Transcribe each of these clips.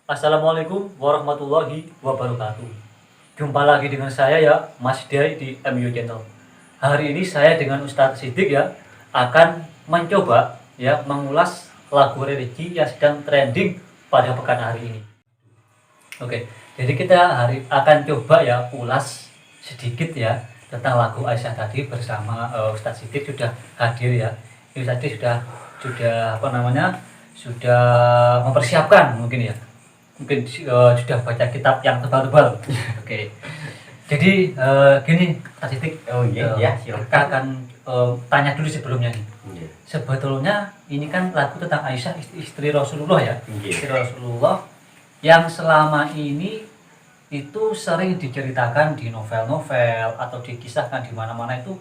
Assalamualaikum warahmatullahi wabarakatuh. Jumpa lagi dengan saya ya, Mas Day di MU Channel. Hari ini saya dengan Ustadz Siddiq ya akan mencoba ya mengulas lagu religi yang sedang trending pada pekan hari ini. Oke, jadi kita hari akan coba ya ulas sedikit ya tentang lagu Aisyah tadi bersama Ustadz Siddiq sudah hadir ya. Ini tadi sudah apa namanya? Sudah mempersiapkan mungkin ya sudah baca kitab yang tebal-tebal. Oke. Jadi gini, Kak Titik, Ya, kita silakan. akan tanya dulu sebelumnya nih. Iya. Sebetulnya ini kan lagu tentang Aisyah, istri Rasulullah ya. Iya. Istri Rasulullah yang selama ini itu sering diceritakan di novel-novel atau dikisahkan di mana-mana itu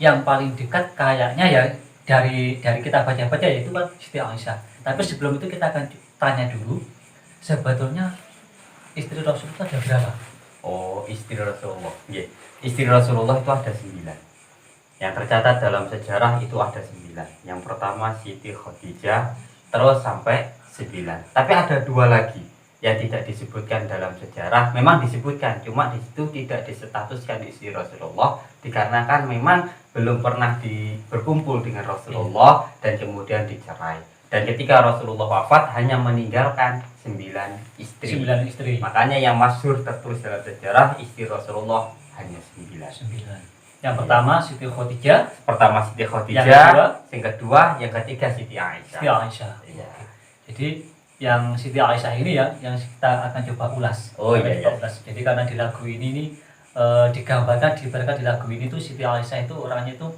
yang paling dekat kayaknya ya dari kita baca-baca yaitu kan Siti Aisyah. Tapi sebelum itu kita akan tanya dulu sebetulnya istri Rasulullah ada berapa? Oh, istri Rasulullah. Iya. Istri Rasulullah itu ada 9. Yang tercatat dalam sejarah itu ada 9. Yang pertama Siti Khadijah, terus sampai 9. Tapi ada 2 lagi yang tidak disebutkan dalam sejarah. Memang disebutkan, cuma di situ tidak disetatuskan istri Rasulullah dikarenakan memang belum pernah berkumpul dengan Rasulullah dan kemudian dicerai. Dan ketika Rasulullah wafat hanya meninggalkan 9 istri. 9 istri. Makanya yang masyhur tertulis dalam sejarah istri Rasulullah hanya 9. 9. Yang pertama Siti Khadijah, Pertama Siti Khadijah, yang kedua, yang ketiga Siti Aisyah. Siti Aisyah. Iya. Jadi yang Siti Aisyah ini ya yang kita akan coba ulas. Oh, iya, iya. Ulas. Jadi karena di lagu ini nih digambarkan di lagu ini tuh Siti Aisyah itu orangnya itu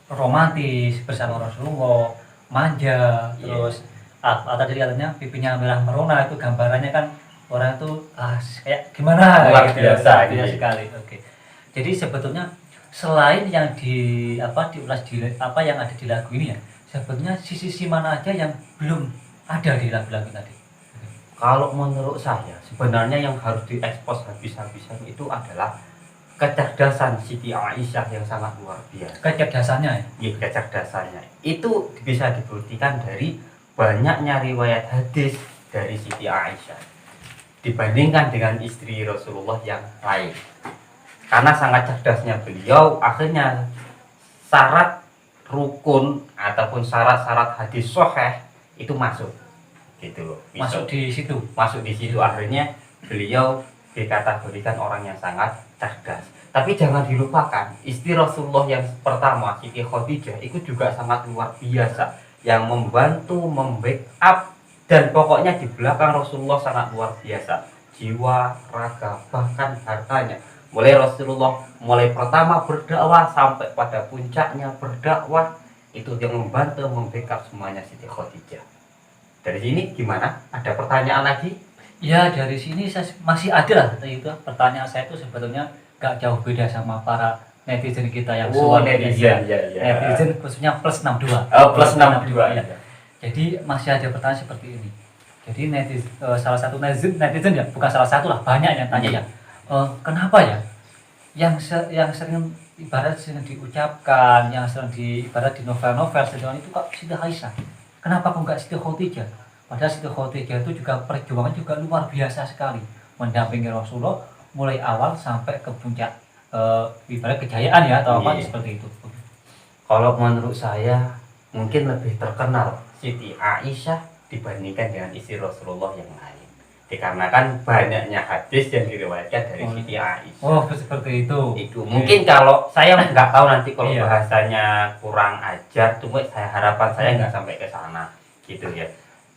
romantis bersama Rasulullah, manja, terus apa tadi katanya pipinya merah merona, itu gambarannya kan orang itu kayak gimana Luar gitu biasa, ya iya. sekali. Oke. Jadi sebetulnya selain yang diulas di apa yang ada di lagu ini ya, sebetulnya sisi mana aja yang belum ada di lagu-lagu tadi. Kalau menurut saya sebenarnya yang harus diekspos habis-habisan itu adalah kecerdasan Siti Aisyah yang sangat luar biasa. Kecerdasannya ya. Ya, kecerdasannya itu bisa dibuktikan dari banyaknya riwayat hadis dari Siti Aisyah dibandingkan dengan istri Rasulullah yang lain. Karena sangat cerdasnya beliau, akhirnya syarat rukun ataupun syarat-syarat hadis sahih itu masuk, gitu loh. Masuk di situ. Masuk di situ, akhirnya beliau dikategorikan orang yang sangat cerdas. Tapi jangan dilupakan, istri Rasulullah yang pertama, Siti Khadijah, itu juga sangat luar biasa, yang membantu, membackup, dan pokoknya di belakang Rasulullah sangat luar biasa. Jiwa, raga, bahkan hartanya. Mulai Rasulullah, mulai pertama berdakwah sampai pada puncaknya berdakwah, itu yang membantu, membackup semuanya Siti Khadijah. Dari sini gimana? Ada pertanyaan lagi? Ya dari sini saya masih ada lah itu pertanyaan saya itu sebetulnya gak jauh beda sama para netizen kita yang netizen, ya. Netizen khususnya plus 62. Oh, plus 62 ya. Jadi masih ada pertanyaan seperti ini. Jadi salah satu netizen ya, bukan salah satu lah, banyak yang tanya ya. Kenapa ya yang sering ibarat sering diucapkan, yang sering ibarat di novel-novel sejauh itu kok Siti Aisyah. Kenapa kok enggak Siti Khadijah? Padahal Siti Khadijah itu juga perjuangan juga luar biasa sekali, mendampingi Rasulullah mulai awal sampai ke puncak ibarat kejayaan ya atau apa seperti itu. Kalau menurut saya mungkin lebih terkenal Siti Aisyah dibandingkan dengan istri Rasulullah yang lain. Dikarenakan banyaknya hadis yang diriwayatkan dari Siti Aisyah. Oh, seperti itu. Itu mungkin kalau saya nggak tahu nanti kalau Iya. bahasanya kurang ajar, cuma saya harapan saya nggak sampai ke sana, gitu ya.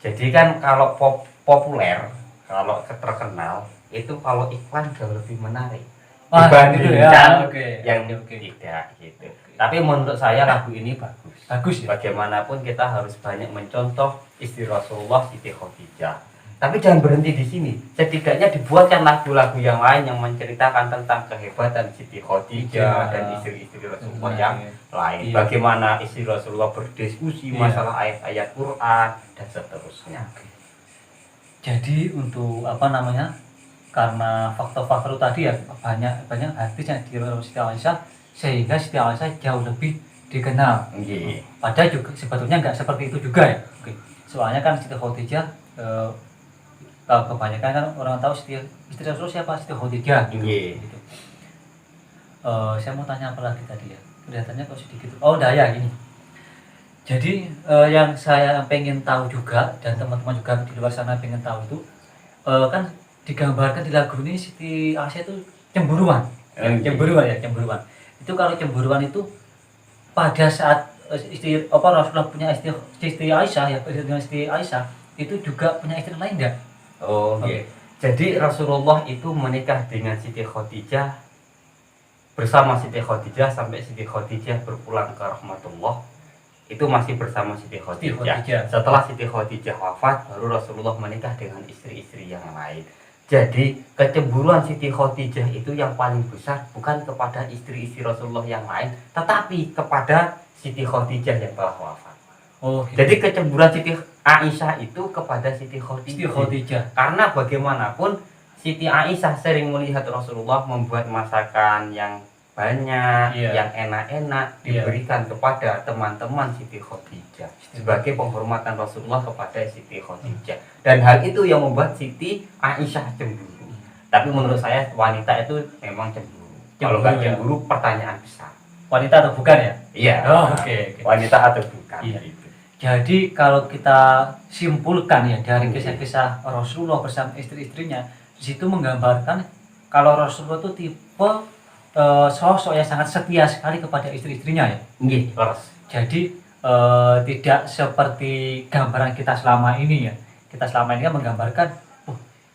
Jadi kan kalau populer, kalau terkenal itu kalau iklan jauh lebih menarik dibandingkan yang tidak gitu. Tapi menurut saya lagu ini bagus. Bagus ya. Bagaimanapun kita harus banyak mencontoh istri Rasulullah Siti Khadijah. Tapi jangan berhenti di sini. Setidaknya dibuatkan lagu-lagu yang lain yang menceritakan tentang kehebatan Siti Khadijah dan istri-istri Rasulullah yang lain. Iya. Bagaimana istri Rasulullah berdiskusi masalah ayat-ayat Quran dan seterusnya. Jadi untuk apa namanya? Karena faktor-faktor tadi ya banyak hadis yang diriwayatkan Siti Aisyah sehingga Siti Aisyah jauh lebih dikenal. Padahal juga sebetulnya nggak seperti itu juga ya. Soalnya kan Siti Khadijah kebanyakan kan orang tahu istri Rasulullah siapa? Siti Khadijah gitu. Iya. Gitu. Saya mau tanya apa lagi tadi ya? Kelihatannya kok sedikit. Oh, udah ya gini. Jadi yang saya pengen tahu juga dan teman-teman juga di luar sana pengen tahu itu kan digambarkan di lagu ini Siti Aisyah itu cemburuan. Cemburuan. Itu kalau cemburuan itu pada saat Rasulullah punya istri Aisyah ya, dengan istri Aisyah itu juga punya istri lain enggak? Oh, iya. Jadi Rasulullah itu menikah dengan Siti Khadijah, bersama Siti Khadijah sampai Siti Khadijah berpulang ke rahmatullah. Itu masih bersama Siti Khadijah. Setelah Siti Khadijah wafat, baru Rasulullah menikah dengan istri-istri yang lain. Jadi kecemburuan Siti Khadijah itu yang paling besar bukan kepada istri-istri Rasulullah yang lain, tetapi kepada Siti Khadijah yang telah wafat. Oh, gitu. Jadi kecemburuan Siti Aisyah itu kepada Siti Khadijah. Karena bagaimanapun Siti Aisyah sering melihat Rasulullah membuat masakan yang banyak, yang enak-enak diberikan kepada teman-teman Siti Khadijah sebagai penghormatan Rasulullah kepada Siti Khadijah. Dan hal itu yang membuat Siti Aisyah cemburu. Tapi menurut saya wanita itu memang cemburu. Kalau nggak cemburu, pertanyaan besar. Wanita atau bukan ya? Iya. Oh, oke. Wanita atau bukan? Iya. Jadi kalau kita simpulkan ya dari kisah-kisah Rasulullah bersama istri-istrinya, di situ menggambarkan kalau Rasulullah itu tipe sosok yang sangat setia sekali kepada istri-istrinya ya. Jadi tidak seperti gambaran kita selama ini ya. Kita selama ini kan menggambarkan,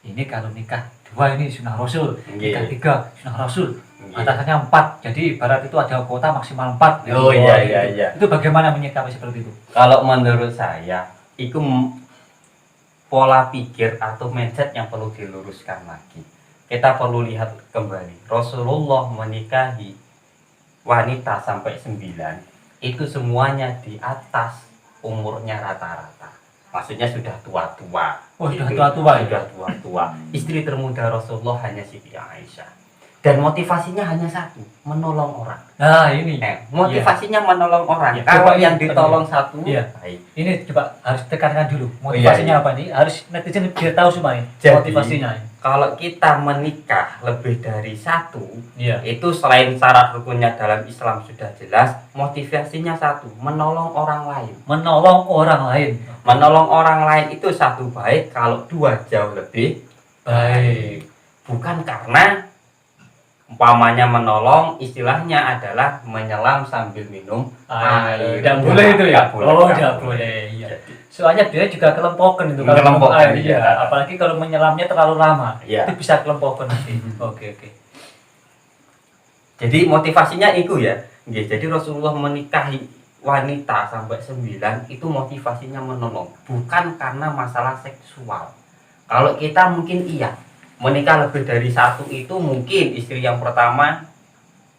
ini kalau nikah 2 ini sunnah Rasul, nikah 3 sunnah Rasul, batasannya 4. Jadi ibarat itu ada kuota maksimal 4. Oh iya. Itu bagaimana menyikapi seperti itu? Kalau menurut saya, itu pola pikir atau mindset yang perlu diluruskan lagi. Kita perlu lihat kembali, Rasulullah menikahi wanita sampai 9, itu semuanya di atas umurnya rata-rata. Maksudnya sudah tua-tua. Oh, sudah tua-tua. Istri termuda Rasulullah hanya Siti Aisyah. Dan motivasinya hanya satu, menolong orang. Nah ini motivasinya menolong orang. Kalau yang ditolong satu, baik. Ini coba harus tekankan dulu motivasinya apa nih? Harus netizen biar tahu semua nih motivasinya. Kalau kita menikah lebih dari 1, itu selain syarat rukunnya dalam Islam sudah jelas, motivasinya satu, menolong orang lain. Menolong orang lain itu satu baik, kalau 2 jauh lebih baik. Bukan karena umpamanya menolong, istilahnya adalah menyelam sambil minum air. Tidak boleh itu ya? Tidak boleh. Iya. Soalnya dia juga kelempokan itu kalau minum air. Iya. Apalagi kalau menyelamnya terlalu lama, itu bisa kelempokan nanti. Oke. Jadi motivasinya itu ya. Jadi Rasulullah menikahi wanita sampai 9 itu motivasinya menolong, bukan karena masalah seksual. Kalau kita mungkin menikah lebih dari 1 itu mungkin istri yang pertama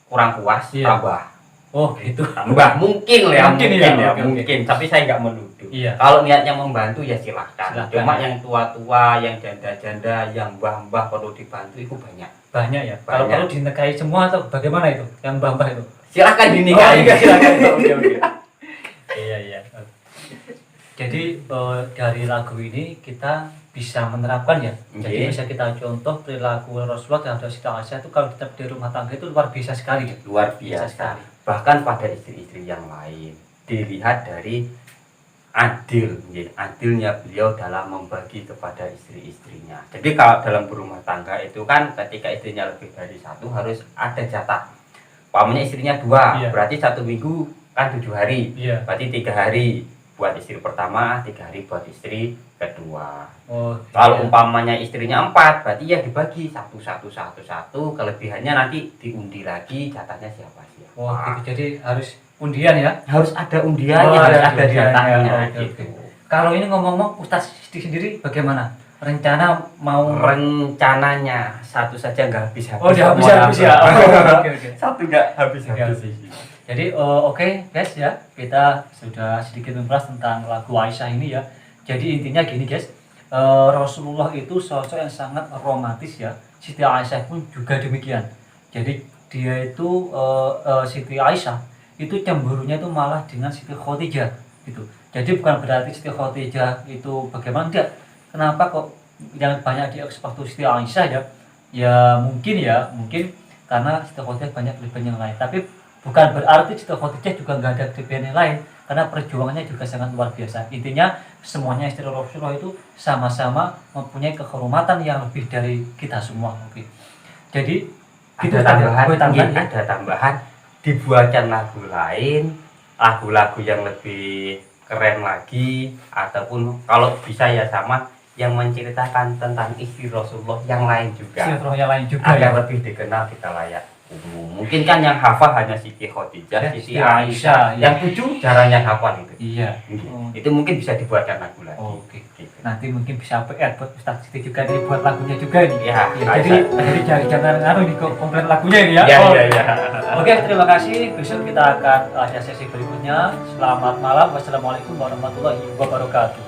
kurang puas, tambah. Oh gitu. Tambah mungkin. Mungkin. Tapi saya nggak menuduh. Kalau niatnya membantu ya silahkan. Cuma yang tua-tua, yang janda-janda, yang mbah-mbah perlu dibantu itu banyak. Banyak ya. Kalau dinikahi semua atau bagaimana itu? Yang mbah-mbah itu? Silahkan dinikahi. Silahkan. Oke. Iya. Jadi dari lagu ini kita bisa menerapkan ya. Jadi bisa kita contoh perilaku Rasulullah terhadap Siti Aisyah itu kalau kita di rumah tangga itu luar biasa sekali ya. Luar biasa sekali. Bahkan pada istri-istri yang lain dilihat dari adilnya beliau dalam membagi kepada istri-istrinya. Jadi kalau dalam berumah tangga itu kan ketika istrinya lebih dari 1 harus ada jatah. Pamannya istrinya 2, berarti 1 minggu kan 7 hari, berarti 3 hari buat istri pertama, 3 hari buat istri kedua. Kalau umpamanya istrinya 4, berarti ya dibagi 1, kelebihannya nanti diundi lagi jatahnya siapa. Jadi harus undian ya? Harus ada undiannya, harus ada jatahnya. Gitu. Kalau ini ngomong-ngomong, Ustaz sendiri bagaimana? Rencananya satu saja nggak habis-habis. Oh, dia habis-habis ya. Oke. Satu nggak habis-habis. Jadi oke guys ya, kita sudah sedikit membahas tentang lagu Aisyah ini ya. Jadi intinya gini guys, Rasulullah itu sosok yang sangat romantis ya. Siti Aisyah pun juga demikian. Jadi dia itu Siti Aisyah itu cemburunya itu malah dengan Siti Khadijah gitu. Jadi bukan berarti Siti Khadijah itu bagaimana, enggak. Kenapa kok yang banyak diekspor Siti Aisyah mungkin karena Siti Khadijah banyak kelebihan yang lain, tapi bukan berarti Siti Khadijah juga nggak ada kelebihan yang lain, karena perjuangannya juga sangat luar biasa. Intinya semuanya istri Rasulullah itu sama-sama mempunyai kehormatan yang lebih dari kita semua. Oke, jadi Ada tambahan, dibuatkan lagu lain, lagu-lagu yang lebih keren lagi, ataupun kalau bisa ya sama yang menceritakan tentang istri Rasulullah yang lain juga, yang lain juga agar lebih dikenal di khalayak umum. Mungkin kan yang hafal hanya Siti Khadijah, Siti Aisyah, yang 7 jarang yang hafal itu. Iya. Itu mungkin bisa dibuatkan lagu lagi. Oke. Gitu. Nanti mungkin bisa PR buat Ustaz Siti juga nih, buat lagunya juga nih. Ya, jadi jangan ngaruh nih komplain lagunya ini ya. Iya. Oke, terima kasih. Besok kita akan ada sesi berikutnya. Selamat malam. Wassalamualaikum warahmatullahi wabarakatuh.